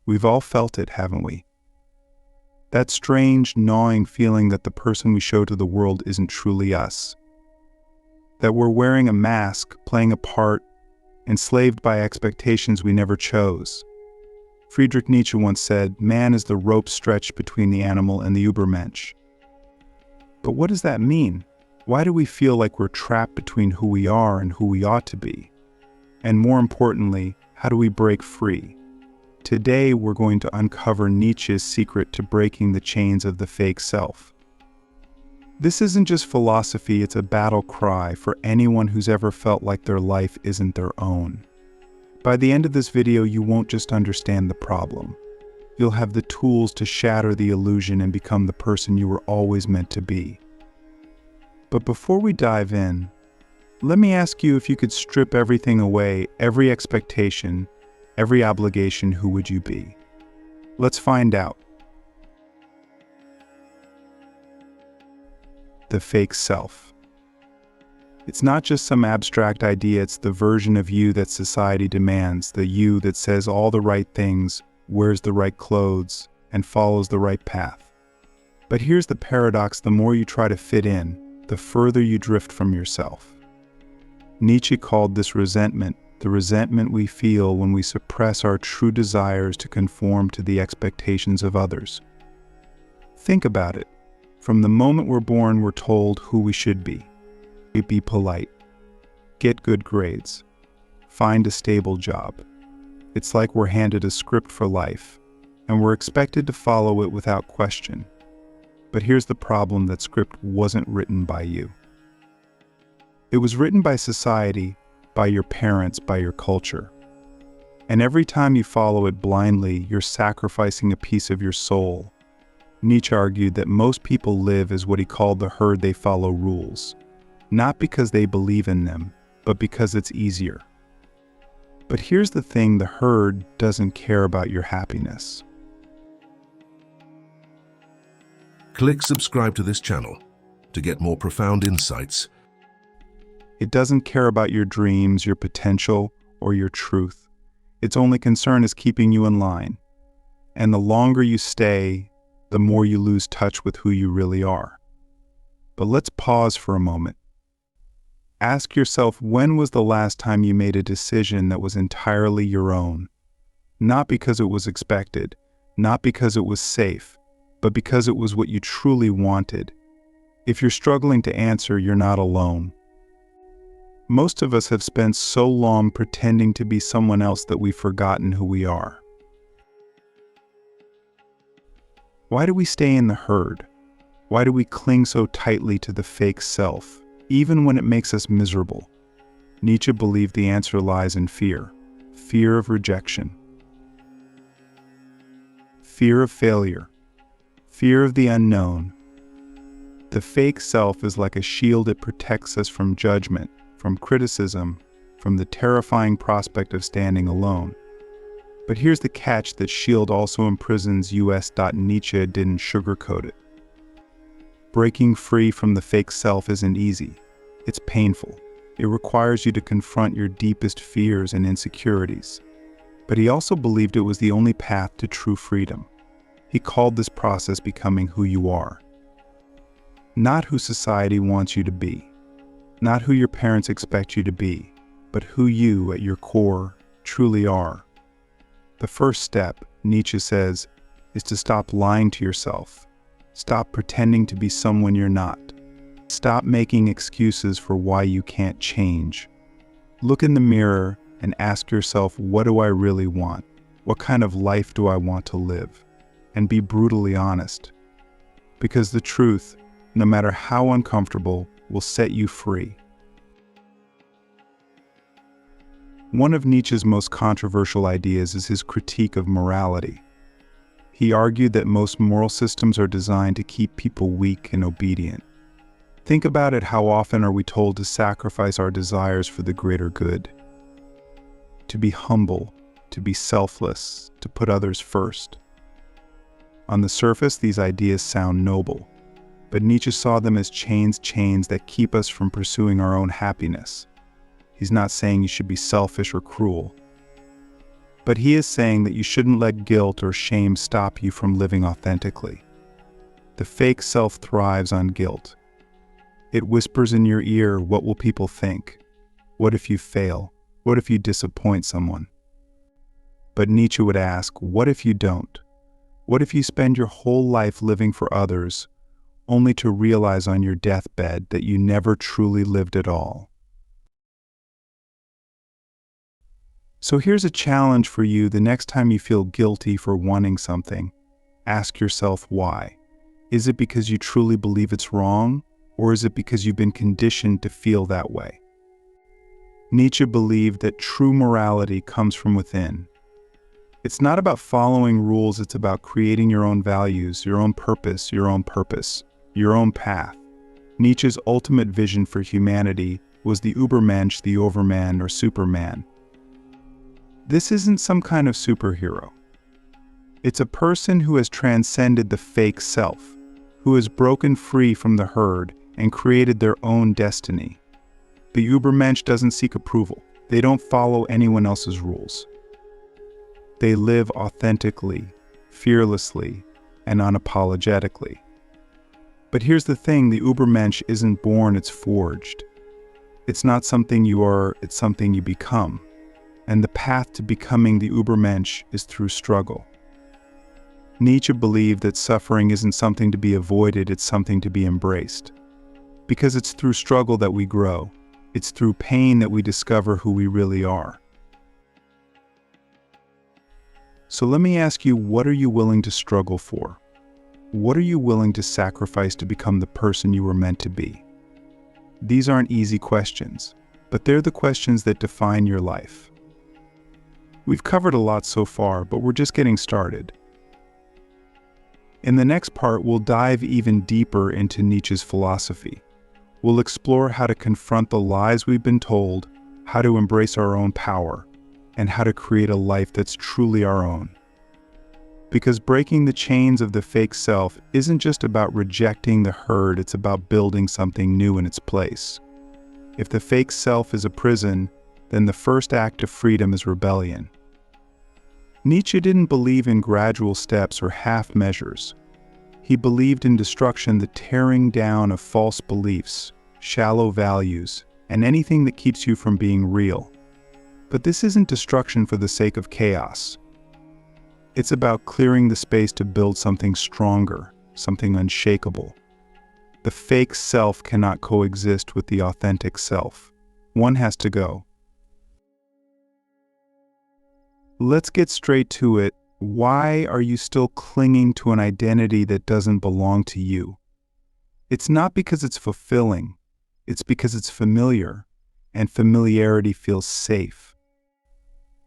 We've all felt it, haven't we? That strange, gnawing feeling that the person we show to the world isn't truly us. That we're wearing a mask, playing a part, enslaved by expectations we never chose. Friedrich Nietzsche once said, "Man is the rope stretched between the animal and the Ubermensch." But what does that mean? Why do we feel like we're trapped between who we are and who we ought to be? And more importantly, how do we break free? Today, we're going to uncover Nietzsche's secret to breaking the chains of the fake self. This isn't just philosophy, it's a battle cry for anyone who's ever felt like their life isn't their own. By the end of this video, you won't just understand the problem. You'll have the tools to shatter the illusion and become the person you were always meant to be. But before we dive in, let me ask you, if you could strip everything away, every expectation, every obligation, who would you be? Let's find out. The fake self. It's not just some abstract idea, it's the version of you that society demands, the you that says all the right things, wears the right clothes, and follows the right path. But here's the paradox: the more you try to fit in, the further you drift from yourself. Nietzsche called this resentment, the resentment we feel when we suppress our true desires to conform to the expectations of others. Think about it. From the moment we're born, we're told who we should be. Be polite. Get good grades. Find a stable job. It's like we're handed a script for life, and we're expected to follow it without question. But here's the problem: that script wasn't written by you. It was written by society, by your parents, by your culture. And every time you follow it blindly, you're sacrificing a piece of your soul. Nietzsche argued that most people live as what he called the herd they follow rules, not because they believe in them, but because it's easier. But here's the thing: the herd doesn't care about your happiness. Click subscribe to this channel to get more profound insights. It doesn't care about your dreams, your potential, or your truth. Its only concern is keeping you in line. And the longer you stay, the more you lose touch with who you really are. But let's pause for a moment. Ask yourself, when was the last time you made a decision that was entirely your own? Not because it was expected, not because it was safe, but because it was what you truly wanted. If you're struggling to answer, you're not alone. Most of us have spent so long pretending to be someone else that we've forgotten who we are. Why do we stay in the herd? Why do we cling so tightly to the fake self, even when it makes us miserable? Nietzsche believed the answer lies in fear. Fear of rejection. Fear of failure. Fear of the unknown. The fake self is like a shield. It protects us from judgment, from criticism, from the terrifying prospect of standing alone. But here's the catch: that shield also imprisons us. Nietzsche didn't sugarcoat it. Breaking free from the fake self isn't easy. It's painful. It requires you to confront your deepest fears and insecurities. But he also believed it was the only path to true freedom. He called this process becoming who you are. Not who society wants you to be. Not who your parents expect you to be, but who you, at your core, truly are. The first step, Nietzsche says, is to stop lying to yourself. Stop pretending to be someone you're not. Stop making excuses for why you can't change. Look in the mirror and ask yourself, what do I really want? What kind of life do I want to live? And be brutally honest. Because the truth, no matter how uncomfortable, will set you free. One of Nietzsche's most controversial ideas is his critique of morality. He argued that most moral systems are designed to keep people weak and obedient. Think about it: how often are we told to sacrifice our desires for the greater good? To be humble, to be selfless, to put others first. On the surface, these ideas sound noble, but Nietzsche saw them as chains that keep us from pursuing our own happiness. He's not saying you should be selfish or cruel. But he is saying that you shouldn't let guilt or shame stop you from living authentically. The fake self thrives on guilt. It whispers in your ear, what will people think? What if you fail? What if you disappoint someone? But Nietzsche would ask, what if you don't? What if you spend your whole life living for others, only to realize on your deathbed that you never truly lived at all? So here's a challenge for you. The next time you feel guilty for wanting something, ask yourself why. Is it because you truly believe it's wrong, or is it because you've been conditioned to feel that way? Nietzsche believed that true morality comes from within. It's not about following rules, it's about creating your own values, your own purpose, your own path. Nietzsche's ultimate vision for humanity was the Ubermensch, the overman or superman. This isn't some kind of superhero. It's a person who has transcended the fake self, who has broken free from the herd and created their own destiny. The Ubermensch doesn't seek approval. They don't follow anyone else's rules. They live authentically, fearlessly, and unapologetically. But here's the thing, the Ubermensch isn't born, it's forged. It's not something you are, it's something you become. And the path to becoming the Ubermensch is through struggle. Nietzsche believed that suffering isn't something to be avoided, it's something to be embraced. Because it's through struggle that we grow. It's through pain that we discover who we really are. So let me ask you, what are you willing to struggle for? What are you willing to sacrifice to become the person you were meant to be? These aren't easy questions, but they're the questions that define your life. We've covered a lot so far, but we're just getting started. In the next part, we'll dive even deeper into Nietzsche's philosophy. We'll explore how to confront the lies we've been told, how to embrace our own power, and how to create a life that's truly our own. Because breaking the chains of the fake self isn't just about rejecting the herd, it's about building something new in its place. If the fake self is a prison, then the first act of freedom is rebellion. Nietzsche didn't believe in gradual steps or half measures. He believed in destruction, the tearing down of false beliefs, shallow values, and anything that keeps you from being real. But this isn't destruction for the sake of chaos. It's about clearing the space to build something stronger, something unshakable. The fake self cannot coexist with the authentic self. One has to go. Let's get straight to it. Why are you still clinging to an identity that doesn't belong to you? It's not because it's fulfilling. It's because it's familiar, and familiarity feels safe.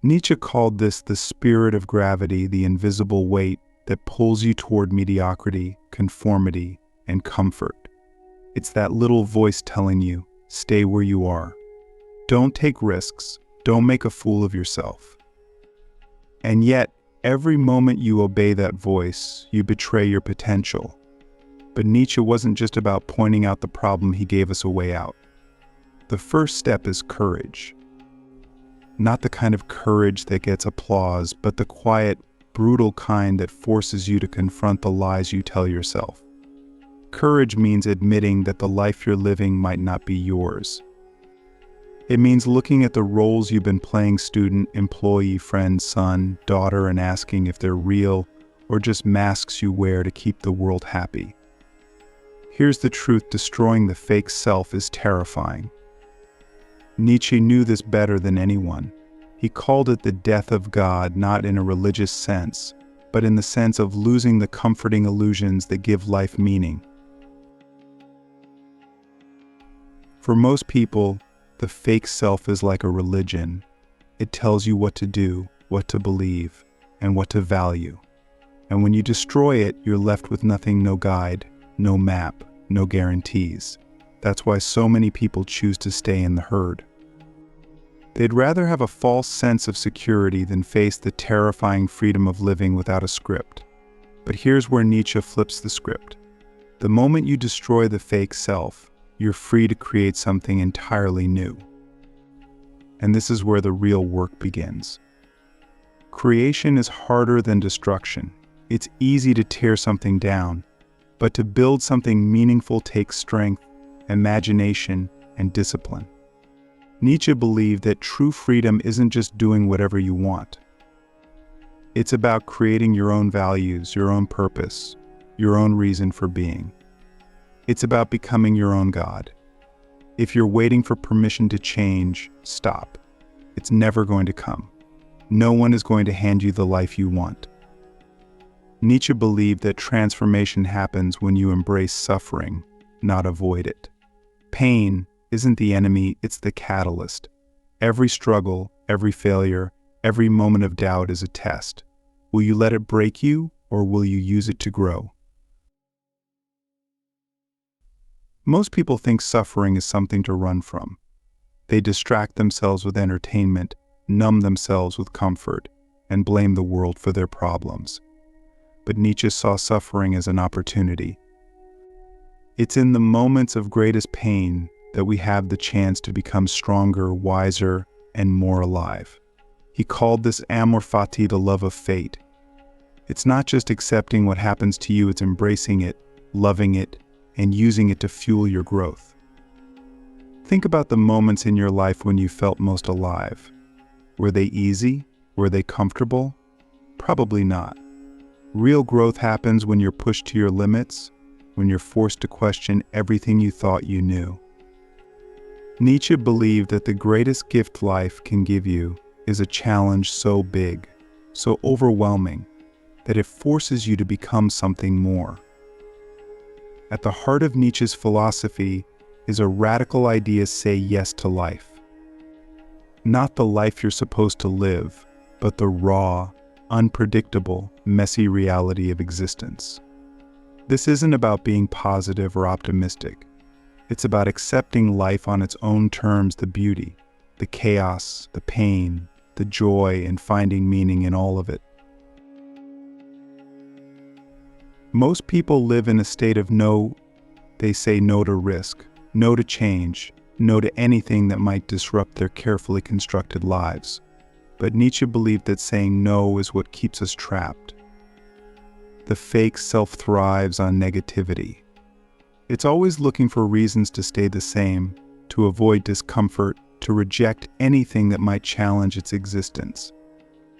Nietzsche called this the spirit of gravity, the invisible weight that pulls you toward mediocrity, conformity, and comfort. It's that little voice telling you, stay where you are. Don't take risks. Don't make a fool of yourself. And yet, every moment you obey that voice, you betray your potential. But Nietzsche wasn't just about pointing out the problem, he gave us a way out. The first step is courage. Not the kind of courage that gets applause, but the quiet, brutal kind that forces you to confront the lies you tell yourself. Courage means admitting that the life you're living might not be yours. It means looking at the roles you've been playing, student, employee, friend, son, daughter, and asking if they're real or just masks you wear to keep the world happy. Here's the truth, destroying the fake self is terrifying. Nietzsche knew this better than anyone. He called it the death of God, not in a religious sense, but in the sense of losing the comforting illusions that give life meaning. For most people, the fake self is like a religion. It tells you what to do, what to believe, and what to value. And when you destroy it, you're left with nothing, no guide, no map, no guarantees. That's why so many people choose to stay in the herd. They'd rather have a false sense of security than face the terrifying freedom of living without a script. But here's where Nietzsche flips the script. The moment you destroy the fake self, you're free to create something entirely new. And this is where the real work begins. Creation is harder than destruction. It's easy to tear something down, but to build something meaningful takes strength, imagination, and discipline. Nietzsche believed that true freedom isn't just doing whatever you want. It's about creating your own values, your own purpose, your own reason for being. It's about becoming your own God. If you're waiting for permission to change, stop. It's never going to come. No one is going to hand you the life you want. Nietzsche believed that transformation happens when you embrace suffering, not avoid it. Pain isn't the enemy, it's the catalyst. Every struggle, every failure, every moment of doubt is a test. Will you let it break you, or will you use it to grow? Most people think suffering is something to run from. They distract themselves with entertainment, numb themselves with comfort, and blame the world for their problems. But Nietzsche saw suffering as an opportunity. It's in the moments of greatest pain that we have the chance to become stronger, wiser, and more alive. He called this amor fati, the love of fate. It's not just accepting what happens to you, it's embracing it, loving it, and using it to fuel your growth. Think about the moments in your life when you felt most alive. Were they easy? Were they comfortable? Probably not. Real growth happens when you're pushed to your limits, when you're forced to question everything you thought you knew. Nietzsche believed that the greatest gift life can give you is a challenge so big, so overwhelming, that it forces you to become something more. At the heart of Nietzsche's philosophy is a radical idea: say yes to life. Not the life you're supposed to live, but the raw, unpredictable, messy reality of existence. This isn't about being positive or optimistic. It's about accepting life on its own terms, the beauty, the chaos, the pain, the joy, and finding meaning in all of it. Most people live in a state of no. They say no to risk, no to change, no to anything that might disrupt their carefully constructed lives. But Nietzsche believed that saying no is what keeps us trapped. The fake self thrives on negativity. It's always looking for reasons to stay the same, to avoid discomfort, to reject anything that might challenge its existence.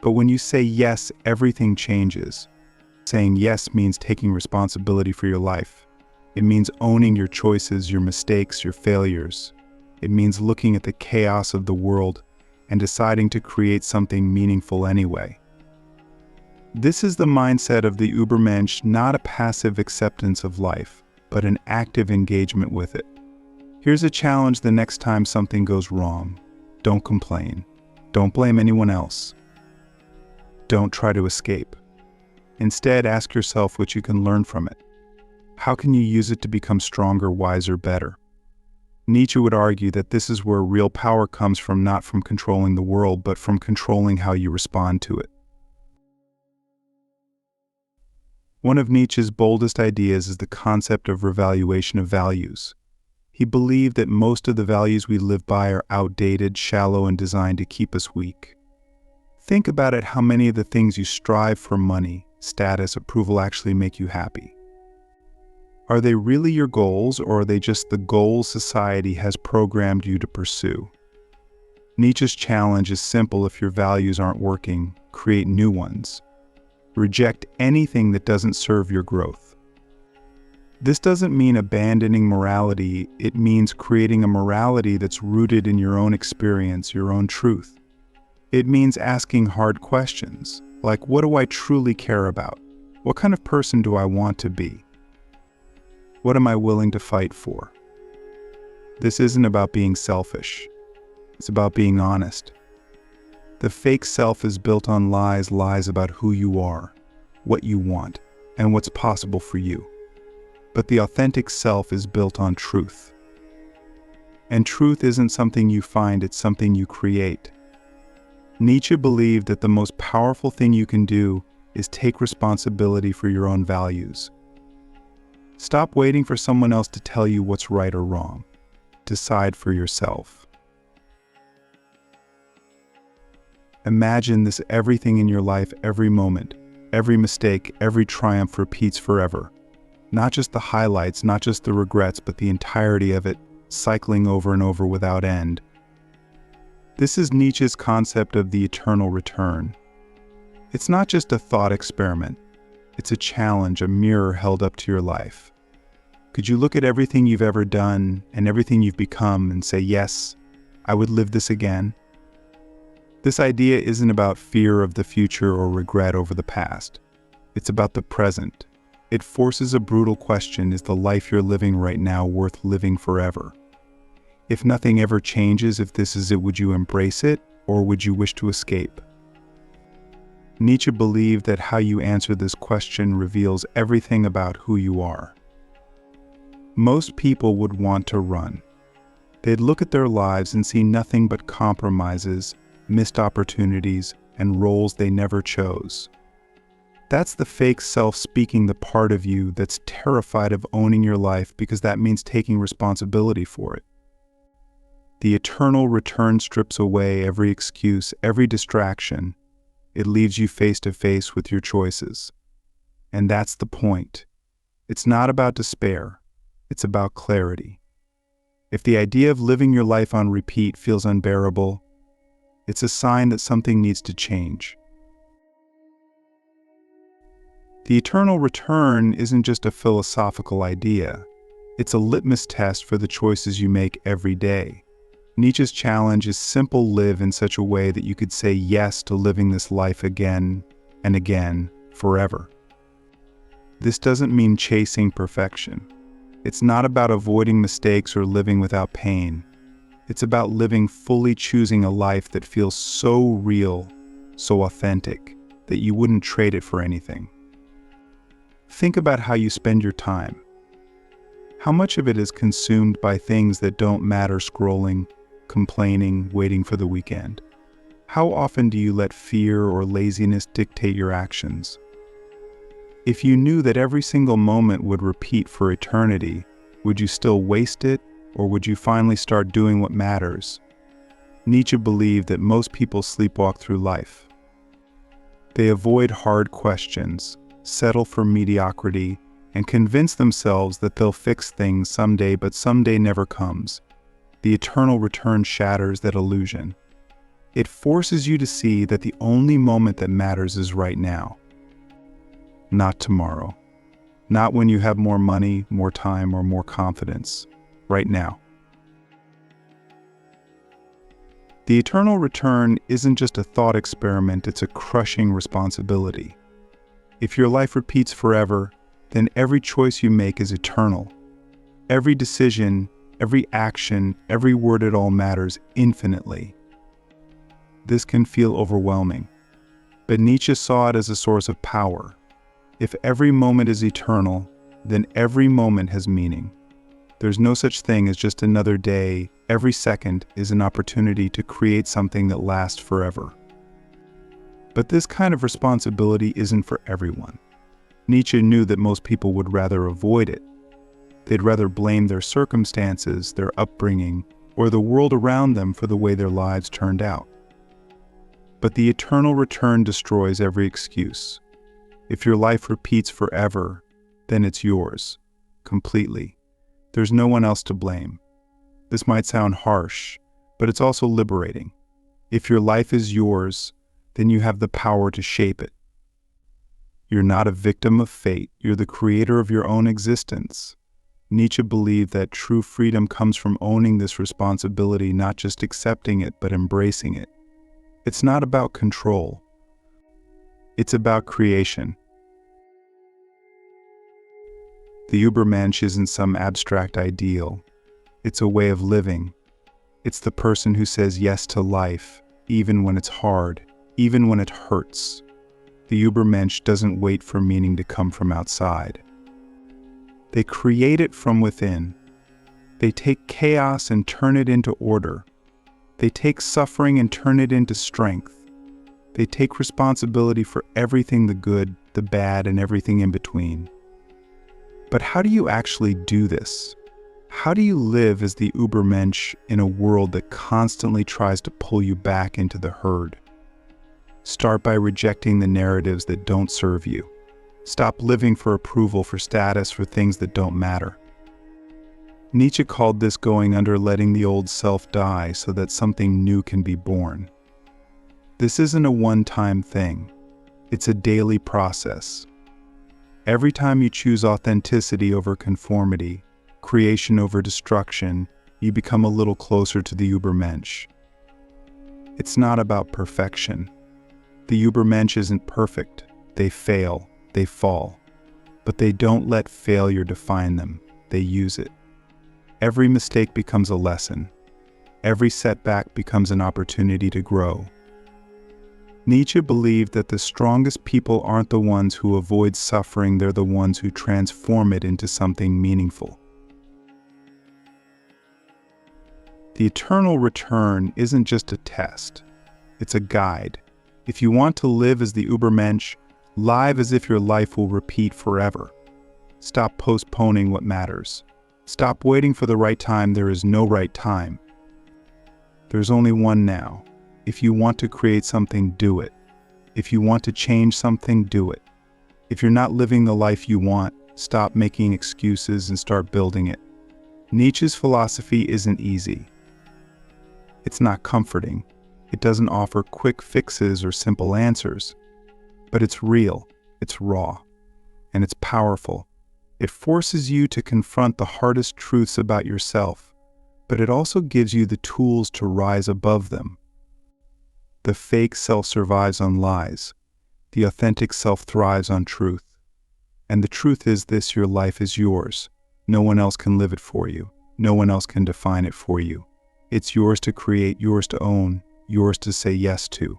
But when you say yes, everything changes. Saying yes means taking responsibility for your life. It means owning your choices, your mistakes, your failures. It means looking at the chaos of the world and deciding to create something meaningful anyway. This is the mindset of the Ubermensch, not a passive acceptance of life, but an active engagement with it. Here's a challenge: the next time something goes wrong, don't complain. Don't blame anyone else. Don't try to escape. Instead, ask yourself what you can learn from it. How can you use it to become stronger, wiser, better? Nietzsche would argue that this is where real power comes from, not from controlling the world, but from controlling how you respond to it. One of Nietzsche's boldest ideas is the concept of revaluation of values. He believed that most of the values we live by are outdated, shallow, and designed to keep us weak. Think about it: how many of the things you strive for, money, status, approval, actually make you happy? Are they really your goals, or are they just the goals society has programmed you to pursue? Nietzsche's challenge is simple: if your values aren't working, create new ones. Reject anything that doesn't serve your growth. This doesn't mean abandoning morality, it means creating a morality that's rooted in your own experience, your own truth. It means asking hard questions, like, what do I truly care about? What kind of person do I want to be? What am I willing to fight for? This isn't about being selfish. It's about being honest. The fake self is built on lies, lies about who you are, what you want, and what's possible for you. But the authentic self is built on truth. And truth isn't something you find, it's something you create. Nietzsche believed that the most powerful thing you can do is take responsibility for your own values. Stop waiting for someone else to tell you what's right or wrong. Decide for yourself. Imagine this: everything in your life, every moment, every mistake, every triumph repeats forever. Not just the highlights, not just the regrets, but the entirety of it, cycling over and over without end. This is Nietzsche's concept of the eternal return. It's not just a thought experiment. It's a challenge, a mirror held up to your life. Could you look at everything you've ever done and everything you've become and say, yes, I would live this again? This idea isn't about fear of the future or regret over the past. It's about the present. It forces a brutal question: is the life you're living right now worth living forever? If nothing ever changes, if this is it, would you embrace it, or would you wish to escape? Nietzsche believed that how you answer this question reveals everything about who you are. Most people would want to run. They'd look at their lives and see nothing but compromises, missed opportunities, and roles they never chose. That's the fake self speaking the part of you that's terrified of owning your life, because that means taking responsibility for it. The eternal return strips away every excuse, every distraction. It leaves you face to face with your choices. And that's the point. It's not about despair. It's about clarity. If the idea of living your life on repeat feels unbearable, it's a sign that something needs to change. The eternal return isn't just a philosophical idea. It's a litmus test for the choices you make every day. Nietzsche's challenge is simple: live in such a way that you could say yes to living this life again and again, forever. This doesn't mean chasing perfection. It's not about avoiding mistakes or living without pain. It's about living fully, choosing a life that feels so real, so authentic, that you wouldn't trade it for anything. Think about how you spend your time. How much of it is consumed by things that don't matter: scrolling, complaining, waiting for the weekend? How often do you let fear or laziness dictate your actions? If you knew that every single moment would repeat for eternity, would you still waste it, or would you finally start doing what matters? Nietzsche believed that most people sleepwalk through life. They avoid hard questions, settle for mediocrity, and convince themselves that they'll fix things someday, but someday never comes. The eternal return shatters that illusion. It forces you to see that the only moment that matters is right now. Not tomorrow. Not when you have more money, more time, or more confidence. Right now. The eternal return isn't just a thought experiment, it's a crushing responsibility. If your life repeats forever, then every choice you make is eternal. Every decision, every action, every word, it all matters infinitely. This can feel overwhelming, but Nietzsche saw it as a source of power. If every moment is eternal, then every moment has meaning. There's no such thing as just another day. Every second is an opportunity to create something that lasts forever. But this kind of responsibility isn't for everyone. Nietzsche knew that most people would rather avoid it. They'd rather blame their circumstances, their upbringing, or the world around them for the way their lives turned out. But the eternal return destroys every excuse. If your life repeats forever, then it's yours, completely. There's no one else to blame. This might sound harsh, but it's also liberating. If your life is yours, then you have the power to shape it. You're not a victim of fate. You're the creator of your own existence. Nietzsche believed that true freedom comes from owning this responsibility, not just accepting it, but embracing it. It's not about control. It's about creation. The Ubermensch isn't some abstract ideal. It's a way of living. It's the person who says yes to life, even when it's hard, even when it hurts. The Ubermensch doesn't wait for meaning to come from outside. They create it from within. They take chaos and turn it into order. They take suffering and turn it into strength. They take responsibility for everything, the good, the bad, and everything in between. But how do you actually do this? How do you live as the Ubermensch in a world that constantly tries to pull you back into the herd? Start by rejecting the narratives that don't serve you. Stop living for approval, for status, for things that don't matter. Nietzsche called this going under, letting the old self die so that something new can be born. This isn't a one-time thing. It's a daily process. Every time you choose authenticity over conformity, creation over destruction, you become a little closer to the Ubermensch. It's not about perfection. The Ubermensch isn't perfect. They fail, they fall. But they don't let failure define them. They use it. Every mistake becomes a lesson. Every setback becomes an opportunity to grow. Nietzsche believed that the strongest people aren't the ones who avoid suffering, they're the ones who transform it into something meaningful. The eternal return isn't just a test, it's a guide. If you want to live as the Ubermensch, live as if your life will repeat forever. Stop postponing what matters. Stop waiting for the right time. There is no right time. There's only one now. If you want to create something, do it. If you want to change something, do it. If you're not living the life you want, stop making excuses and start building it. Nietzsche's philosophy isn't easy. It's not comforting. It doesn't offer quick fixes or simple answers. But it's real, it's raw, and it's powerful. It forces you to confront the hardest truths about yourself, but it also gives you the tools to rise above them. The fake self survives on lies. The authentic self thrives on truth. And the truth is this: your life is yours. No one else can live it for you. No one else can define it for you. It's yours to create, yours to own, yours to say yes to.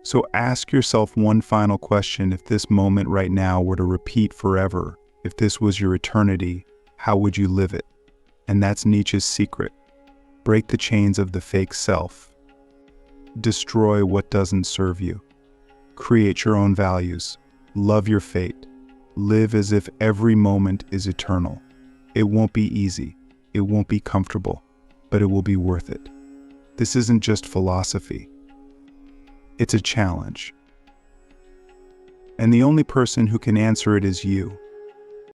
So ask yourself one final question: if this moment right now were to repeat forever, if this was your eternity, how would you live it? And that's Nietzsche's secret. Break the chains of the fake self. Destroy what doesn't serve you. Create your own values. Love your fate. Live as if every moment is eternal. It won't be easy. It won't be comfortable, but it will be worth it. This isn't just philosophy. It's a challenge. And the only person who can answer it is you.